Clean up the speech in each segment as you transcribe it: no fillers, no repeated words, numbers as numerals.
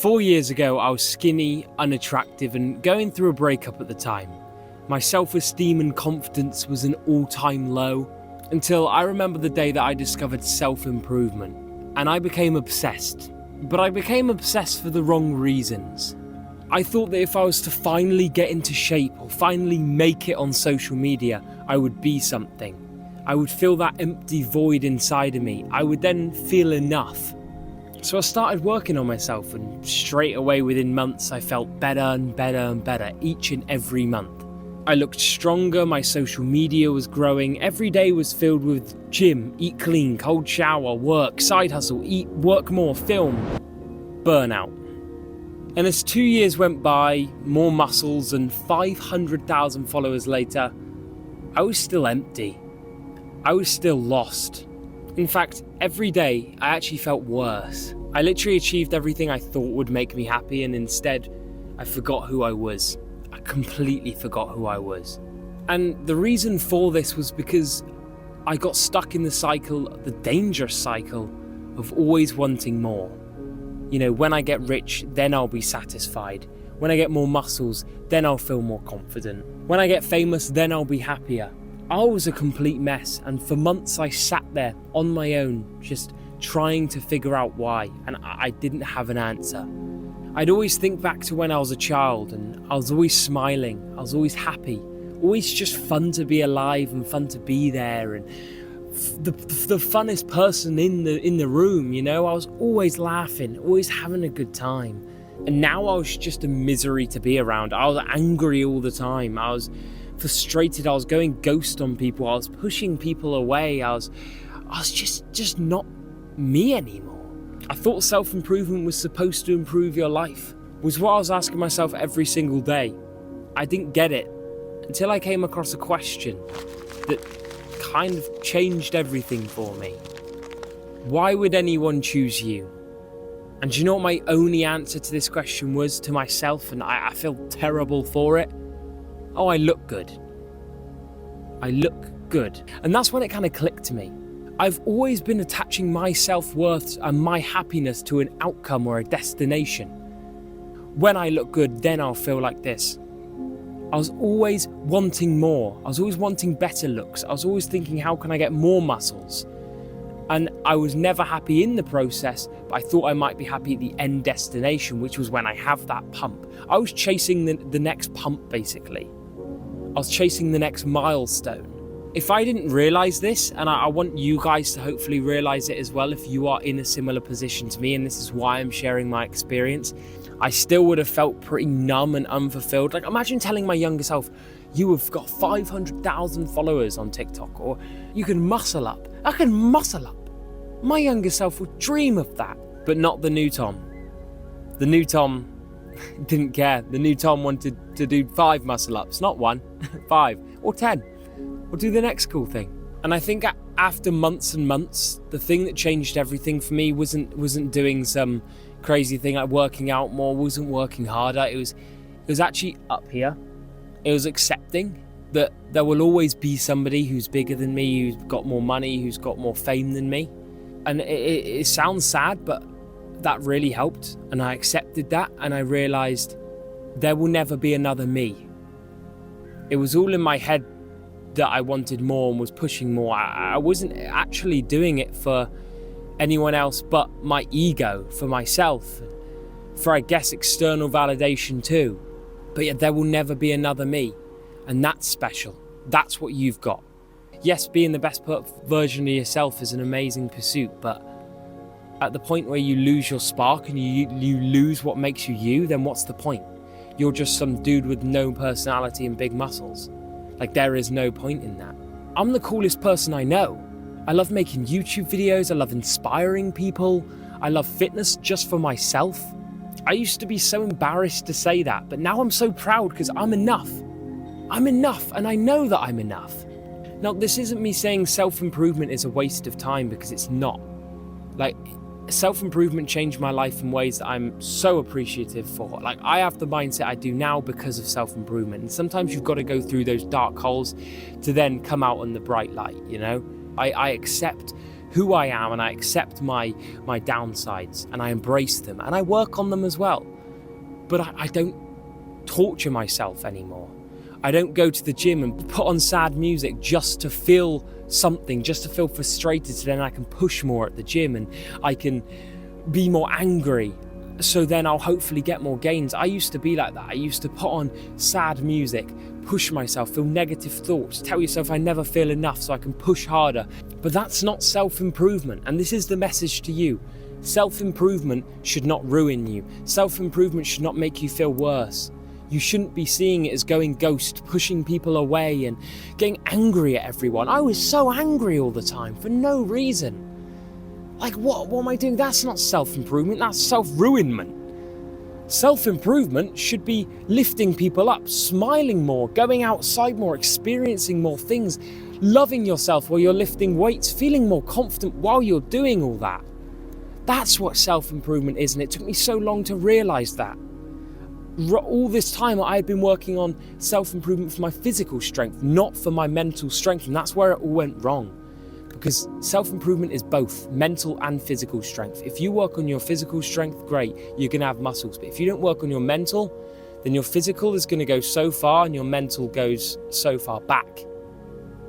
4 years ago, I was skinny, unattractive, and going through a breakup at the time. My self-esteem and confidence was an all-time low, until I remember the day that I discovered self-improvement, and I became obsessed. But I became obsessed for the wrong reasons. I thought that if I was to finally get into shape or finally make it on social media, I would be something. I would fill that empty void inside of me. I would then feel enough. So I started working on myself, and straight away within months I felt better and better and better each and every month. I looked stronger, my social media was growing, every day was filled with gym, eat clean, cold shower, work, side hustle, eat, work more, film, burnout. And as 2 years went by, more muscles and 500,000 followers later, I was still empty. I was still lost. In fact, every day I actually felt worse. I literally achieved everything I thought would make me happy, and instead I forgot who I was. I completely forgot who I was. And the reason for this was because I got stuck in the cycle, the dangerous cycle of always wanting more. You know, when I get rich, then I'll be satisfied. When I get more muscles, then I'll feel more confident. When I get famous, then I'll be happier. I was a complete mess, and for months I sat there on my own, just trying to figure out why, and I didn't have an answer. I'd always think back to when I was a child, and I was always smiling, I was always happy, always just fun to be alive and fun to be there, and the funnest person in the room, you know. I was always laughing, always having a good time. And now I was just a misery to be around. I was angry all the time. I was frustrated. I was going ghost on people. I was pushing people away. I was just not me anymore. I thought self-improvement was supposed to improve your life, was what I was asking myself every single day. I didn't get it until I came across a question that kind of changed everything for me. Why would anyone choose you? And do you know what my only answer to this question was to myself, and I feel terrible for it? Oh, I look good. I look good. And that's when it kind of clicked to me. I've always been attaching my self-worth and my happiness to an outcome or a destination. When I look good, then I'll feel like this. I was always wanting more. I was always wanting better looks. I was always thinking, how can I get more muscles? And I was never happy in the process, but I thought I might be happy at the end destination, which was when I have that pump. I was chasing the next pump, basically. I was chasing the next milestone. If I didn't realize this, and I want you guys to hopefully realize it as well if you are in a similar position to me, and this is why I'm sharing my experience, I still would have felt pretty numb and unfulfilled. Like, imagine telling my younger self, you have got 500,000 followers on TikTok, or you can muscle up. I can muscle up. My younger self would dream of that, but not the new Tom. The new Tom didn't care. The new Tom wanted to do 5 muscle ups, not 1, 5 or 10, or do the next cool thing. And I think after months and months, the thing that changed everything for me wasn't doing some crazy thing like working out more, wasn't working harder. It was actually up here. It was accepting that there will always be somebody who's bigger than me, who's got more money, who's got more fame than me. And it sounds sad, but that really helped. And I accepted that, and I realized there will never be another me. It was all in my head that I wanted more and was pushing more. I wasn't actually doing it for anyone else but my ego, for myself, for, I guess, external validation too. But yet there will never be another me. And that's special. That's what you've got. Yes, being the best version of yourself is an amazing pursuit, but at the point where you lose your spark and you lose what makes you you, then what's the point? You're just some dude with no personality and big muscles. Like, there is no point in that. I'm the coolest person I know. I love making YouTube videos. I love inspiring people. I love fitness just for myself. I used to be so embarrassed to say that, but now I'm so proud because I'm enough. I'm enough, and I know that I'm enough. Now, this isn't me saying self-improvement is a waste of time, because it's not. Like, self-improvement changed my life in ways that I'm so appreciative for. Like, I have the mindset I do now because of self-improvement. And sometimes you've got to go through those dark holes to then come out in the bright light, you know? I accept who I am and I accept my downsides and I embrace them and I work on them as well. But I don't torture myself anymore. I don't go to the gym and put on sad music just to feel something, just to feel frustrated, so then I can push more at the gym and I can be more angry, so then I'll hopefully get more gains. I used to be like that. I used to put on sad music, push myself, feel negative thoughts, tell yourself I never feel enough so I can push harder. But that's not self-improvement, and this is the message to you. Self-improvement should not ruin you. Self-improvement should not make you feel worse. You shouldn't be seeing it as going ghost, pushing people away and getting angry at everyone. I was so angry all the time for no reason. Like, what am I doing? That's not self-improvement, that's self-ruinment. Self-improvement should be lifting people up, smiling more, going outside more, experiencing more things, loving yourself while you're lifting weights, feeling more confident while you're doing all that. That's what self-improvement is, and it took me so long to realise that. All this time I had been working on self-improvement for my physical strength, not for my mental strength, and that's where it all went wrong. Because self-improvement is both mental and physical strength. If you work on your physical strength, great, you're going to have muscles. But if you don't work on your mental, then your physical is going to go so far and your mental goes so far back.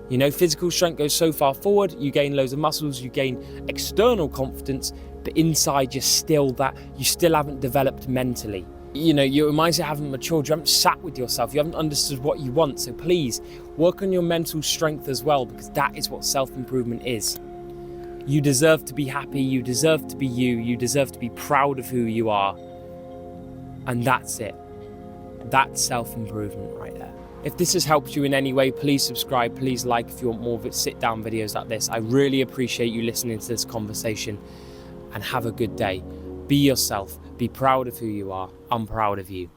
You know, physical strength goes so far forward, you gain loads of muscles, you gain external confidence, but inside you still haven't developed mentally. You know, your mindset haven't matured, you haven't sat with yourself, you haven't understood what you want. So please, work on your mental strength as well, because that is what self-improvement is. You deserve to be happy, you deserve to be you deserve to be proud of who you are. And that's it. That's self-improvement right there. If this has helped you in any way, please subscribe, please like if you want more sit-down videos like this. I really appreciate you listening to this conversation, and have a good day. Be yourself. Be proud of who you are. I'm proud of you.